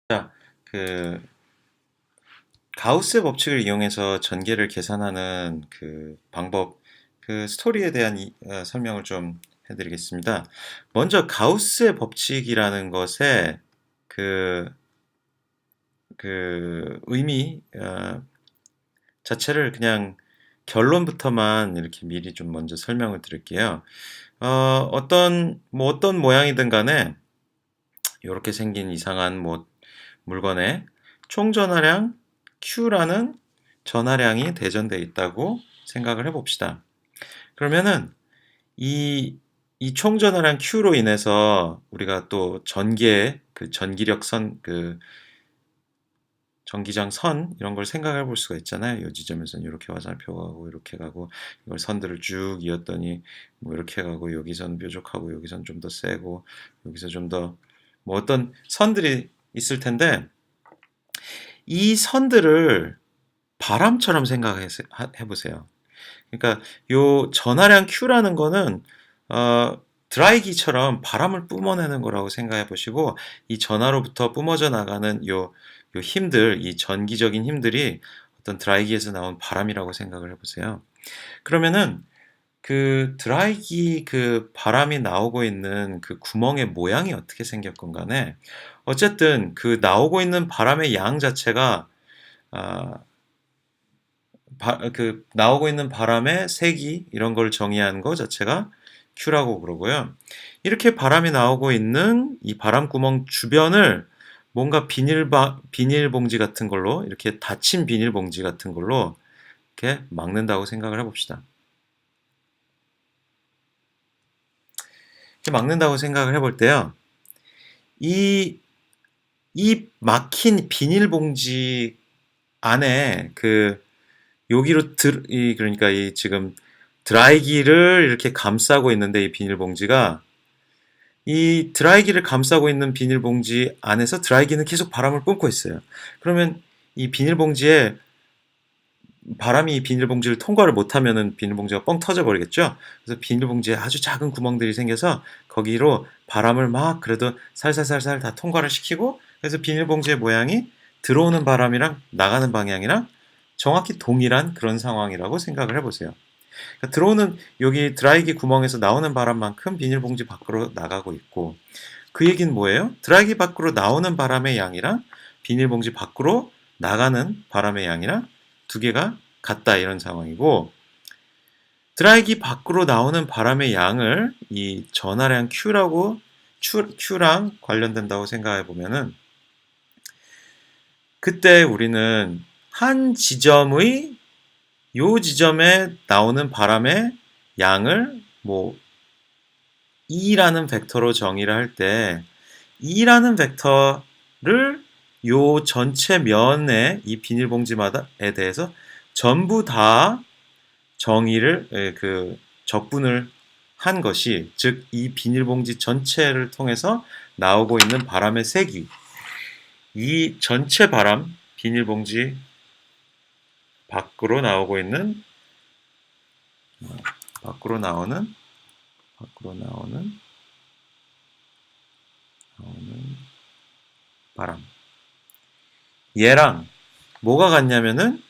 자, 그 가우스의 법칙을 이용해서 전개를 계산하는 그 방법, 그 스토리에 대한 설명을 좀 해드리겠습니다. 먼저 가우스의 법칙이라는 것의 그, 의미 자체를 그냥 결론부터만 이렇게 미리 좀 먼저 설명을 드릴게요. 어떤 모양이든 간에 이렇게 생긴 이상한 물건에 총 전하량 Q라는 전하량이 대전되어 있다고 생각을 해봅시다. 그러면은 이 총 전하량 Q로 인해서 우리가 또 전기력 선, 전기장 선 이런 걸 생각해 볼 수가 있잖아요. 이 지점에서는 이렇게 화살표 가고 이렇게 가고 이걸 선들을 쭉 이었더니 뭐 이렇게 가고 여기선 뾰족하고 여기선 좀 더 세고 여기서 좀 더 어떤 선들이 있을 텐데 이 선들을 바람처럼 생각해 보세요. 그러니까 요 전하량 Q라는 거는 드라이기처럼 바람을 뿜어내는 거라고 생각해 보시고 이 전하로부터 뿜어져 나가는 요 힘들, 이 전기적인 힘들이 어떤 드라이기에서 나온 바람이라고 생각을 해보세요. 그러면은 그 드라이기 그 바람이 나오고 있는 그 구멍의 모양이 어떻게 생겼건 간에 어쨌든 그 나오고 있는 바람의 양 자체가 아, 나오고 있는 바람의 세기 이런 걸 정의한 것 자체가 Q라고 그러고요. 이렇게 바람이 나오고 있는 이 바람 구멍 주변을 뭔가 비닐봉지 같은 걸로 이렇게 닫힌 비닐봉지 같은 걸로 이렇게 막는다고 생각을 해봅시다. 이렇게 막는다고 생각을 해볼 때요. 이 막힌 비닐봉지 안에 그러니까 이 지금 드라이기를 이렇게 감싸고 있는데 이 비닐봉지가 이 드라이기를 감싸고 있는 비닐봉지 안에서 드라이기는 계속 바람을 뿜고 있어요. 그러면 이 비닐봉지에 바람이 이 비닐봉지를 통과를 못하면은 비닐봉지가 뻥 터져버리겠죠. 그래서 비닐봉지에 아주 작은 구멍들이 생겨서 거기로 바람을 막 그래도 살살살살 다 통과를 시키고 그래서 비닐봉지의 모양이 들어오는 바람이랑 나가는 방향이랑 정확히 동일한 그런 상황이라고 생각을 해보세요. 그러니까 들어오는 여기 드라이기 구멍에서 나오는 바람만큼 비닐봉지 밖으로 나가고 있고 그 얘기는 뭐예요? 드라이기 밖으로 나오는 바람의 양이랑 비닐봉지 밖으로 나가는 바람의 양이랑 두 개가 같다 이런 상황이고 드라이기 밖으로 나오는 바람의 양을 이 전하량 Q랑 관련된다고 생각해 보면은 그때 우리는 한 지점의 요 지점에 나오는 바람의 양을 E라는 벡터로 정의를 할 때 E라는 벡터를 요 전체 면의 이 비닐봉지마다에 대해서 전부 다 적분을 한 것이 즉 이 비닐봉지 전체를 통해서 나오고 있는 바람의 세기 이 전체 바람 비닐봉지 밖으로 나오고 있는 밖으로 나오는 바람 얘랑 뭐가 같냐면은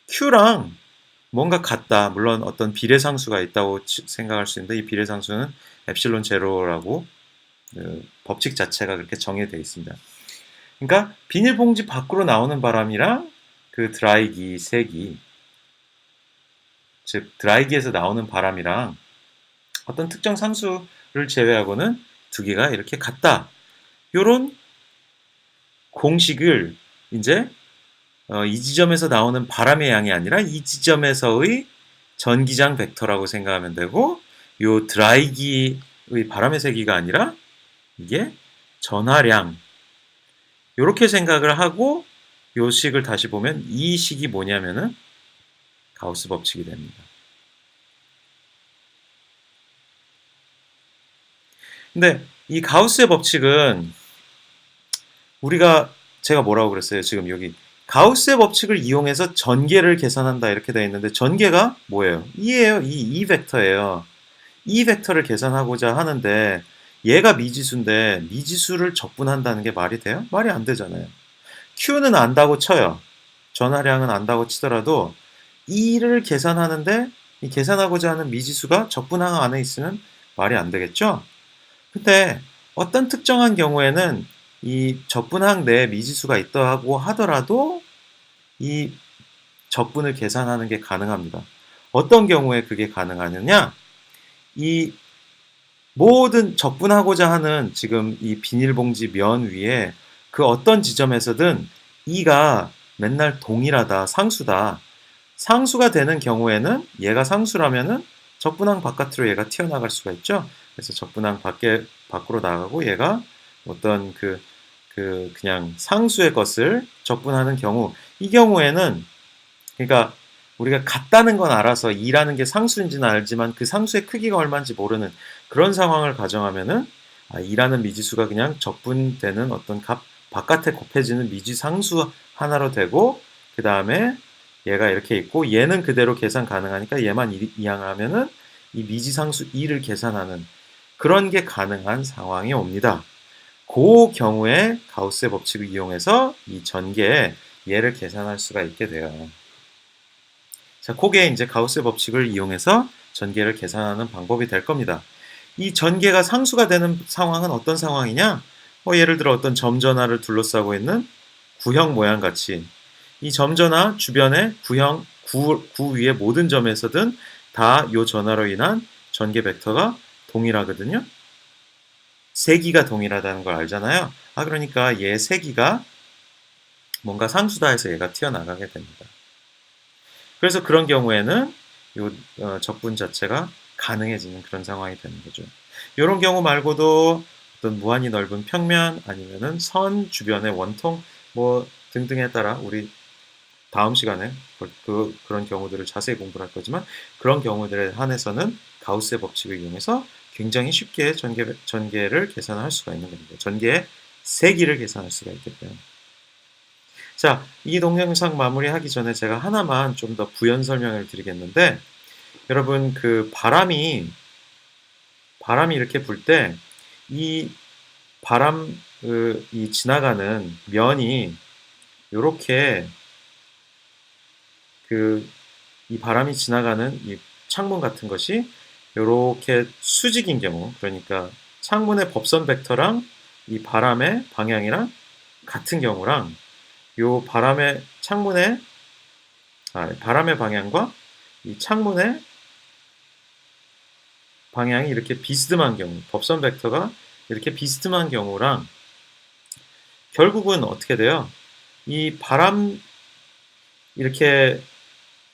Q랑 뭔가 같다. 물론 어떤 비례상수가 있다고 생각할 수 있는데 이 비례상수는 엡실론 제로라고 법칙 자체가 그렇게 정해되어 있습니다. 그러니까 비닐봉지 밖으로 나오는 바람이랑 그 드라이기 세기 즉 드라이기에서 나오는 바람이랑 어떤 특정 상수를 제외하고는 두 개가 이렇게 같다. 요런 공식을 이제 이 지점에서 나오는 바람의 양이 아니라 이 지점에서의 전기장 벡터라고 생각하면 되고 요 드라이기의 바람의 세기가 아니라 이게 전하량 이렇게 생각을 하고 요 식을 다시 보면 이 식이 뭐냐면은 가우스 법칙이 됩니다. 근데 이 가우스의 법칙은 제가 뭐라고 그랬어요? 지금 여기 가우스의 법칙을 이용해서 전개를 계산한다 이렇게 되어 있는데 전개가 뭐예요? E예요. E 벡터예요. E 벡터를 계산하고자 하는데 얘가 미지수인데 미지수를 적분한다는 게 말이 돼요? 말이 안 되잖아요. Q는 안다고 쳐요. 전하량은 안다고 치더라도 E를 계산하는데 이 계산하고자 하는 미지수가 적분항 안에 있으면 말이 안 되겠죠? 근데 어떤 특정한 경우에는 이 적분항 내에 미지수가 있다고 하더라도 이 적분을 계산하는 게 가능합니다. 어떤 경우에 그게 가능하느냐? 이 모든 적분하고자 하는 지금 이 비닐봉지 면 위에 그 어떤 지점에서든 E가 맨날 동일하다, 상수다. 상수가 되는 경우에는 얘가 상수라면은 적분항 바깥으로 얘가 튀어나갈 수가 있죠. 그래서 적분항 밖으로 나가고 얘가 어떤 그냥 상수의 것을 적분하는 경우, 이 경우에는 그러니까 우리가 같다는 건 알아서 2라는 게 상수인지는 알지만 그 상수의 크기가 얼마인지 모르는 그런 상황을 가정하면은 2라는 미지수가 그냥 적분되는 어떤 값 바깥에 곱해지는 미지상수 하나로 되고 그 다음에 얘가 이렇게 있고 얘는 그대로 계산 가능하니까 얘만 이항하면은 이 미지상수 2를 계산하는 그런 게 가능한 상황이 옵니다. 그 경우에 가우스의 법칙을 이용해서 이 전개에 얘를 계산할 수가 있게 돼요. 자, 그게 이제 가우스의 법칙을 이용해서 전개를 계산하는 방법이 될 겁니다. 이 전개가 상수가 되는 상황은 어떤 상황이냐? 예를 들어 어떤 점전화를 둘러싸고 있는 구형 모양 같이 이 점전화 주변에 구 위의 모든 점에서든 다 이 전화로 인한 전개 벡터가 동일하거든요. 세기가 동일하다는 걸 알잖아요. 그러니까 얘 세기가 뭔가 상수다 해서 얘가 튀어나가게 됩니다. 그래서 그런 경우에는 이 적분 자체가 가능해지는 그런 상황이 되는 거죠. 이런 경우 말고도 어떤 무한히 넓은 평면 아니면은 선 주변의 원통 뭐 등등에 따라 우리 다음 시간에 그런 경우들을 자세히 공부를 할 거지만 그런 경우들에 한해서는 가우스의 법칙을 이용해서 굉장히 쉽게 전개를 계산할 수가 있는 겁니다. 전개의 세기를 계산할 수가 있겠고요. 자, 이 동영상 마무리하기 전에 제가 하나만 좀 더 부연 설명을 드리겠는데 여러분 그 바람이 이렇게 불 때 이 이 지나가는 면이 요렇게 이 바람이 지나가는 이 창문 같은 것이 요렇게 수직인 경우 그러니까 창문의 법선 벡터랑 이 바람의 방향이랑 같은 경우랑 요 창문의 바람의 방향과 이 창문의 방향이 이렇게 비스듬한 경우, 법선 벡터가 이렇게 비스듬한 경우랑 결국은 어떻게 돼요? 이 이렇게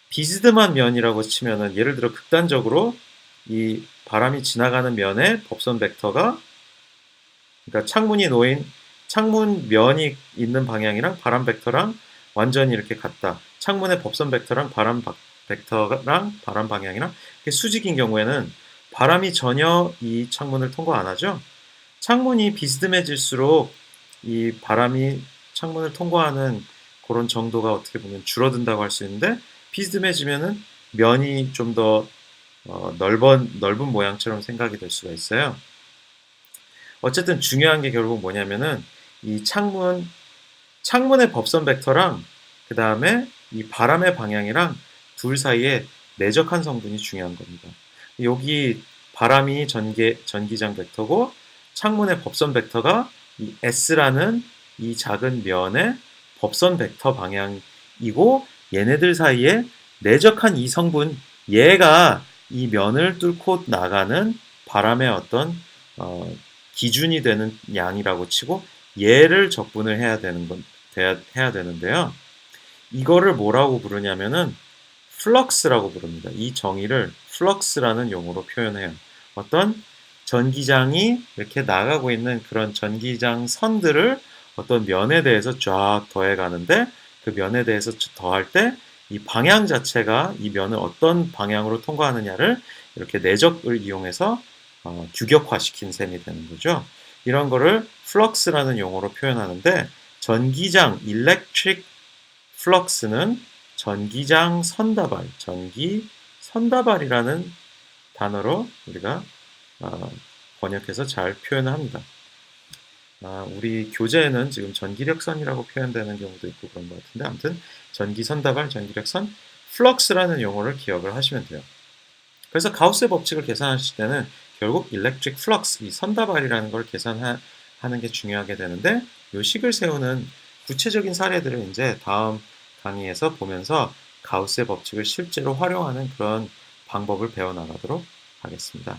비스듬한 면이라고 치면은 예를 들어 극단적으로 이 바람이 지나가는 면의 법선 벡터가 그러니까 창문 면이 있는 방향이랑 바람 벡터랑 완전히 이렇게 같다. 창문의 법선 벡터랑 바람 벡터랑 바람 방향이랑 수직인 경우에는 바람이 전혀 이 창문을 통과 안 하죠. 창문이 비스듬해질수록 이 바람이 창문을 통과하는 그런 정도가 어떻게 보면 줄어든다고 할 수 있는데 비스듬해지면은 면이 좀 더 넓은 모양처럼 생각이 될 수가 있어요. 어쨌든 중요한 게 결국 뭐냐면은 이 창문의 법선 벡터랑 그 다음에 이 바람의 방향이랑 둘 사이에 내적한 성분이 중요한 겁니다. 여기 바람이 전기장 벡터고 창문의 법선 벡터가 이 S라는 이 작은 면의 법선 벡터 방향이고 얘네들 사이에 내적한 이 성분 얘가 이 면을 뚫고 나가는 바람의 어떤 기준이 되는 양이라고 치고 얘를 적분을 해야 되는데요. 이거를 뭐라고 부르냐면은 플럭스라고 부릅니다. 이 정의를 플럭스라는 용어로 표현해요. 어떤 전기장이 이렇게 나가고 있는 그런 전기장 선들을 어떤 면에 대해서 쫙 더해 가는데 그 면에 대해서 더할 때 이 방향 자체가 이 면을 어떤 방향으로 통과하느냐를 이렇게 내적을 이용해서 규격화시킨 셈이 되는 거죠. 이런 거를 플럭스라는 용어로 표현하는데 전기장 electric flux는 전기장 선다발이라는 단어로 우리가 번역해서 잘 표현을 합니다. 우리 교재에는 지금 전기력선이라고 표현되는 경우도 있고 그런 것 같은데 아무튼 전기선다발, 전기력선, 플럭스라는 용어를 기억을 하시면 돼요. 그래서 가우스의 법칙을 계산하실 때는 결국 electric flux, 이 선다발이라는 걸 계산하는 게 중요하게 되는데 이 식을 세우는 구체적인 사례들을 이제 다음 강의에서 보면서 가우스의 법칙을 실제로 활용하는 그런 방법을 배워나가도록 하겠습니다.